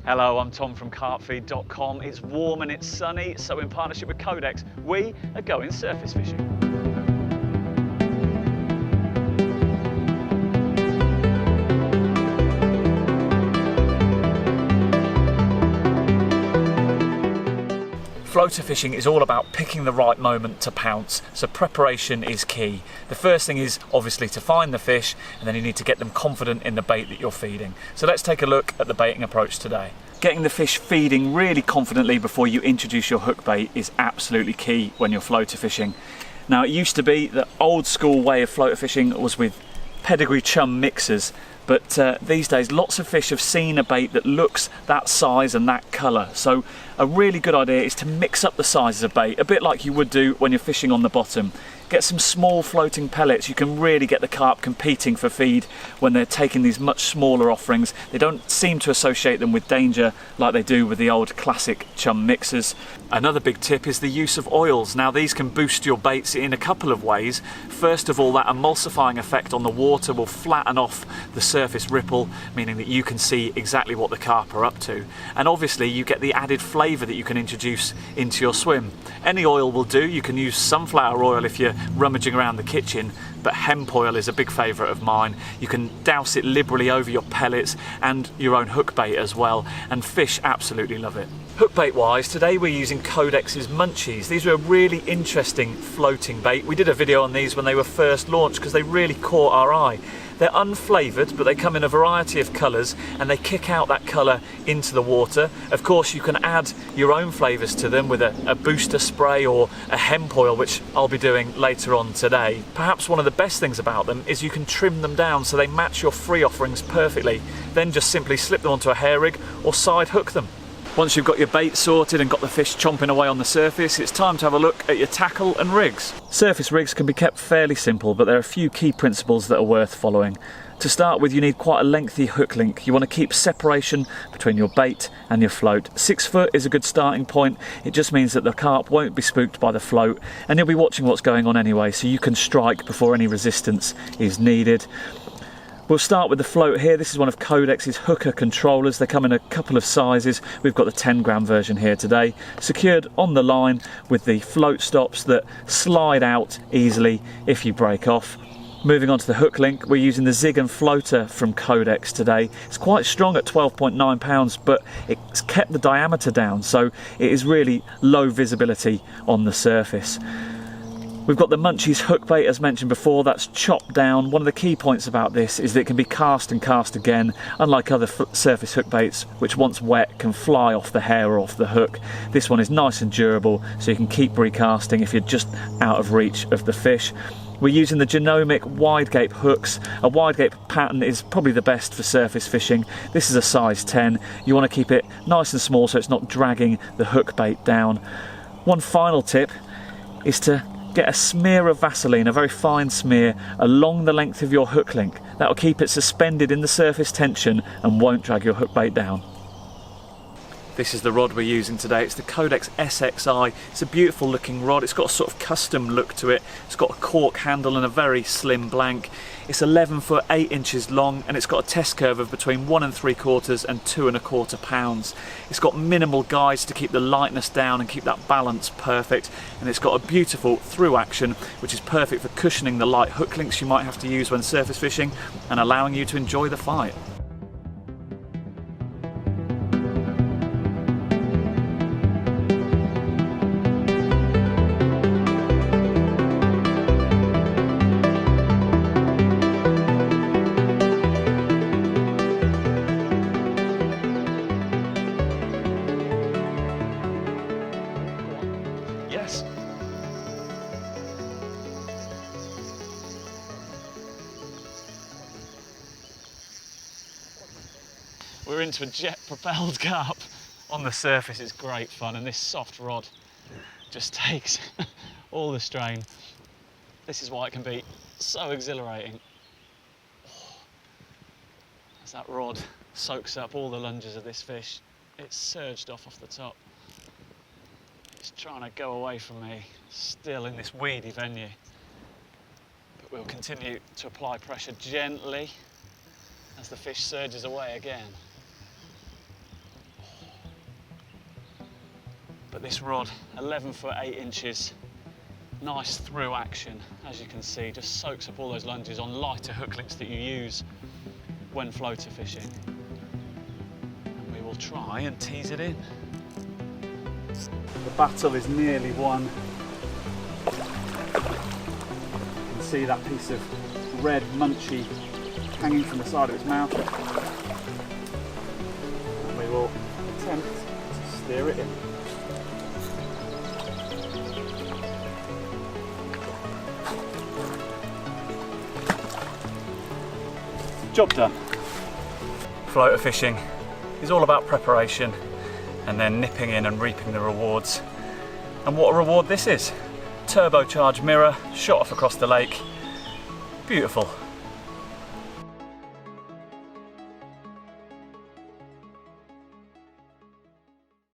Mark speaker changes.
Speaker 1: Hello, I'm Tom from carpfeed.com. It's warm and it's sunny, so in partnership with Kodex, we are going surface fishing. Floater fishing is all about picking the right moment to pounce, so preparation is key. The first thing is obviously to find the fish, and then you need to get them confident in the bait that you're feeding. So let's take a look at the baiting approach today. Getting the fish feeding really confidently before you introduce your hook bait is absolutely key when you're floater fishing. Now, it used to be the old school way of floater fishing was with pedigree chum mixers, but these days lots of fish have seen a bait that looks that size and that colour. So a really good idea is to mix up the sizes of bait, a bit like you would do when you're fishing on the bottom. Get some small floating pellets. You can really get the carp competing for feed when they're taking these much smaller offerings. They don't seem to associate them with danger like they do with the old classic chum mixers. Another big tip is the use of oils. Now, these can boost your baits in a couple of ways. First of all, that emulsifying effect on the water will flatten off the surface ripple, meaning that you can see exactly what the carp are up to. And obviously you get the added flavour that you can introduce into your swim. Any oil will do. You can use sunflower oil if you're rummaging around the kitchen, but hemp oil is a big favourite of mine. You can douse it liberally over your pellets and your own hook bait as well, and fish absolutely love it. Hook bait wise, today we're using Kodex's Munchies. These are a really interesting floating bait. We did a video on these when they were first launched because they really caught our eye. They're unflavoured, but they come in a variety of colours and they kick out that colour into the water. Of course, you can add your own flavours to them with a booster spray or a hemp oil, which I'll be doing later on today. Perhaps one of the best things about them is you can trim them down so they match your free offerings perfectly. Then just simply slip them onto a hair rig or side hook them. Once you've got your bait sorted and got the fish chomping away on the surface, it's time to have a look at your tackle and rigs. Surface rigs can be kept fairly simple, but there are a few key principles that are worth following. To start with, you need quite a lengthy hook link. You want to keep separation between your bait and your float. 6 foot is a good starting point. It just means that the carp won't be spooked by the float, and you'll be watching what's going on anyway, so you can strike before any resistance is needed. We'll start with the float here. This is one of Kodex's hooker controllers. They come in a couple of sizes. We've got the 10-gram version here today, secured on the line with the float stops that slide out easily if you break off. Moving on to the hook link, we're using the Zig and Floater from Kodex today. It's quite strong at 12.9 pounds, but it's kept the diameter down, so it is really low visibility on the surface. We've got the Munchies hook bait, as mentioned before. That's chopped down. One of the key points about this is that it can be cast and cast again, unlike other surface hook baits, which once wet can fly off the hair or off the hook. This one is nice and durable, so you can keep recasting if you're just out of reach of the fish. We're using the Genomic wide gape hooks. A wide gape pattern is probably the best for surface fishing. This is a size 10. You want to keep it nice and small so it's not dragging the hook bait down. One final tip is to get a smear of Vaseline, a very fine smear, along the length of your hook link. That will keep it suspended in the surface tension and won't drag your hook bait down. This is the rod we're using today. It's the Kodex SXI. It's a beautiful looking rod. It's got a sort of custom look to it. It's got a cork handle and a very slim blank. It's 11 foot 8 inches long, and it's got a test curve of between 1 3/4 and 2 1/4 pounds. It's got minimal guides to keep the lightness down and keep that balance perfect, and it's got a beautiful through action which is perfect for cushioning the light hook links you might have to use when surface fishing and allowing you to enjoy the fight. Yes. We're into a jet-propelled carp on the surface. It's great fun, and this soft rod just takes all the strain. This is why it can be so exhilarating. As that rod soaks up all the lunges of this fish, it's surged off the top. It's trying to go away from me, still in this weedy venue. But we'll continue to apply pressure gently as the fish surges away again. this rod, 11 foot 8 inches. Nice through action, as you can see, just soaks up all those lunges on lighter hook links that you use when floater fishing. And we will try and tease it in. The battle is nearly won. You can see that piece of red munchie hanging from the side of its mouth. And we will attempt to steer it in. Job done. Floater fishing is all about preparation and then nipping in and reaping the rewards. And what a reward this is. Turbocharged mirror, shot off across the lake. Beautiful.